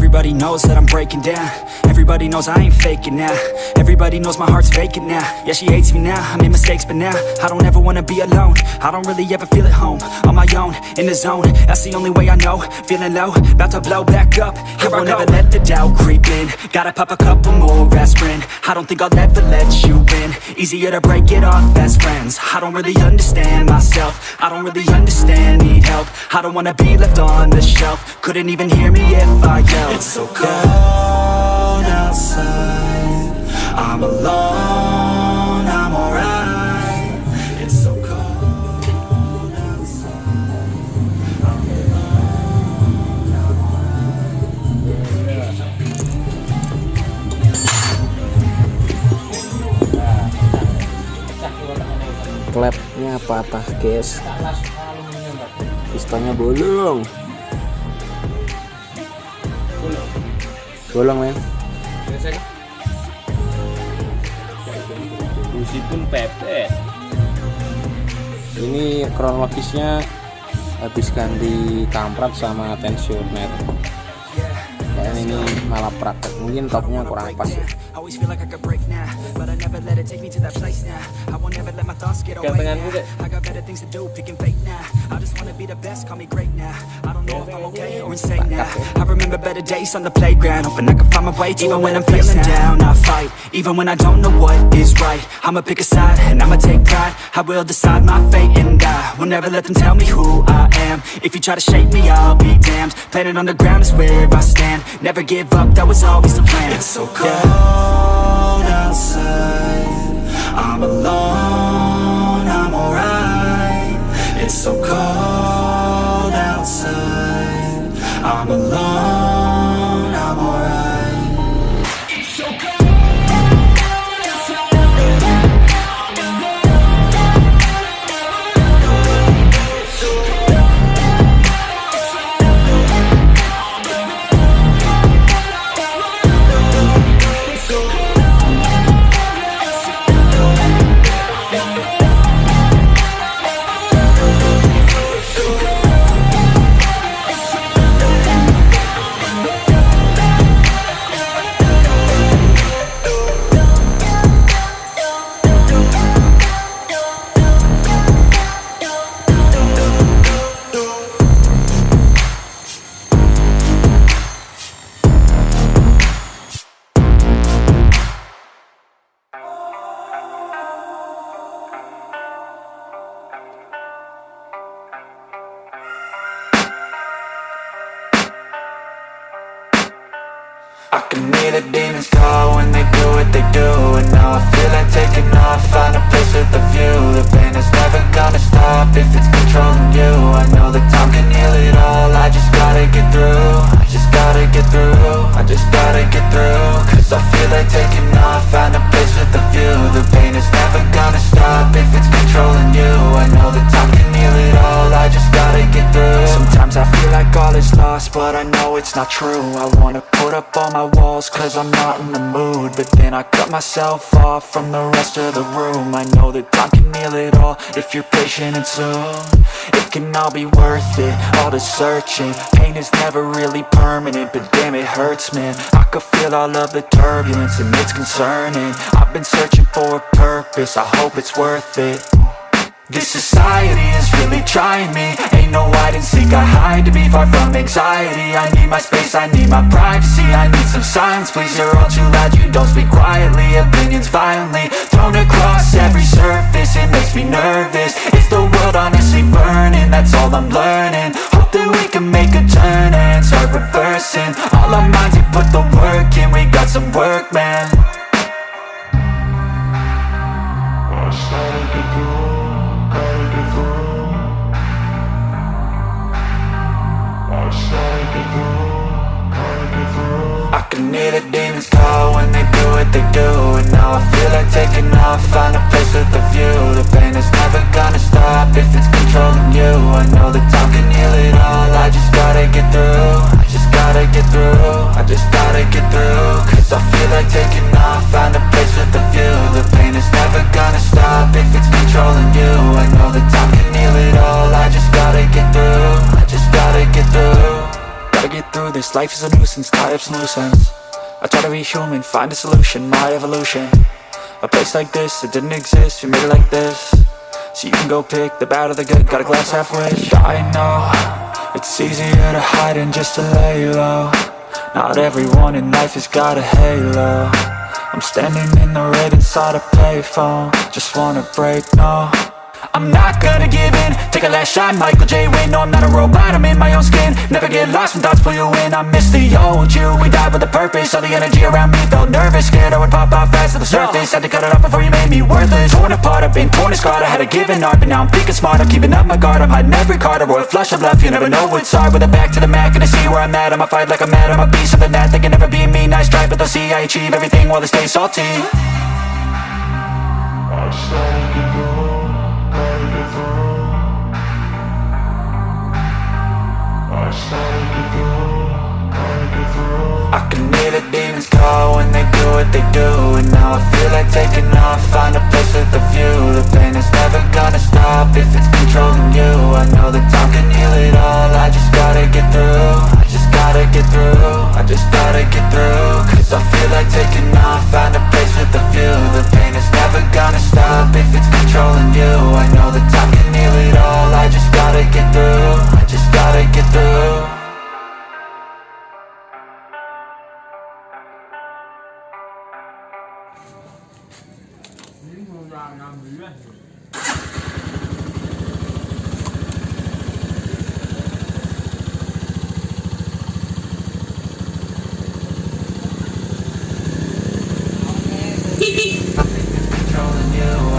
Everybody knows that I'm breaking down. Everybody knows I ain't faking now. Everybody knows my heart's vacant now. Yeah, she hates me now, I made mistakes, but now I don't ever wanna be alone. I don't really ever feel at home. On my own, in the zone, that's the only way I know. Feeling low, about to blow back up. Here I won't ever let the doubt creep in. Gotta pop a couple more aspirin. I don't think I'll ever let you in. Easier to break it off best friends. I don't really understand myself. I don't really understand, need help. I don't wanna be left on the shelf. Couldn't even hear me if I yelled. It's so cold outside, I'm alone, I'm alright. It's so cold outside, I'm alone, I'm alright. Klepnya patah guys, pistonnya bolong. Bolong men. Busi pun pepet. Ini kronologisnya habis ganti kamprat sama tensioner. Dan ini malah praktek, mungkin topnya kurang pas ya. Kedatangan gue deh. I remember better days on the playground, hoping I could find my way. Even when I'm feeling down, I fight. Even when I don't know what is right, I'ma pick a side and I'ma take pride. I will decide my fate and I will never let them tell me who I am. If you try to shake me, I'll be damned. Planet on the ground is where I stand. Never give up, that was always the plan. It's so cold outside, I'm alone, I'm alright. It's so cold outside, I'm alone, I'm alright. It's so cold outside, I'm alone. It's so cold I can hear the demons call when they do what they do. And now I feel like taking off, find a place with a view. The pain is never gonna stop if it's controlling you. I know that time can heal it all, I just gotta get through. I just gotta get through, I just gotta get through. Cause I feel like taking off, find a place with a view. The pain is never gonna stop if it's controlling you. I know that time can heal it all, I just gotta get through. Sometimes I feel like all is lost, but I know it's not true. I wanna put up all my walls cause I'm not in the mood, but then I cut myself off from the rest of the room. I know that time can heal it all if you're patient and soon it can all be worth it, all the searching. Pain is never really permanent, but damn it hurts man. I could feel all of the turbulence and it's concerning. I've been searching for a purpose, I hope it's worth it. This society is really trying me. Ain't no hide and seek, I hide to be far from anxiety. I need my space, I need my privacy. I need some silence, please, you're all too loud. You don't speak quietly, opinions violently thrown across every surface. It makes me nervous, is the world honestly burning? That's all I'm learning. Hope that we can make a turn and start reversing. All our minds, we put the work in, we got some work, man. I can hear the demons call when they do what they do. And now I feel like taking off, find a place with a view. The pain is never gonna stop if it's controlling you. I know that time can heal it all, I just gotta get through. I just gotta get through, I just gotta get through. Cause I feel like taking off, find a place with a view. The pain is never gonna stop if it's controlling you. I know that time can heal it all, I just gotta get through. I just gotta get through. Gotta get get through this, life is a nuisance, tie up some loose ends. I try to be human, find a solution, my evolution. A place like this, it didn't exist, we made it like this. So you can go pick the bad or the good, got a glass halfway. I know, it's easier to hide than just to lay low. Not everyone in life has got a halo. I'm standing in the red inside a payphone, just wanna break, no. I'm not gonna give in, take a last shot, Michael J. Win. No, I'm not a robot, I'm in my own skin. Never get lost when thoughts pull you in. I miss the old you, we died with a purpose. All the energy around me felt nervous, scared I would pop out fast to the surface. Had to cut it off before you made me worthless. Torn apart, I've been torn and scarred. I had a given art, but now I'm thinking smart. I'm keeping up my guard, I'm hiding every card. A royal flush of love, you never know what's hard. With a back to the mat, gonna see where I'm at. I'ma fight like I'm mad, I'ma be something that they can never be me. Nice try, but they'll see I achieve everything while they stay salty. I can hear the demons call when they do what they do. And now I feel like taking off, find a place with a view. The pain is never gonna stop if it's controlling you. I know that time can heal it all, I just gotta get through. I just gotta get through, I just gotta get through. Cause I feel like taking off, find a place with a view. The pain is never gonna stop if it's controlling you. I know that time can heal it all, I just gotta get through. I just gotta get through. Controlling you,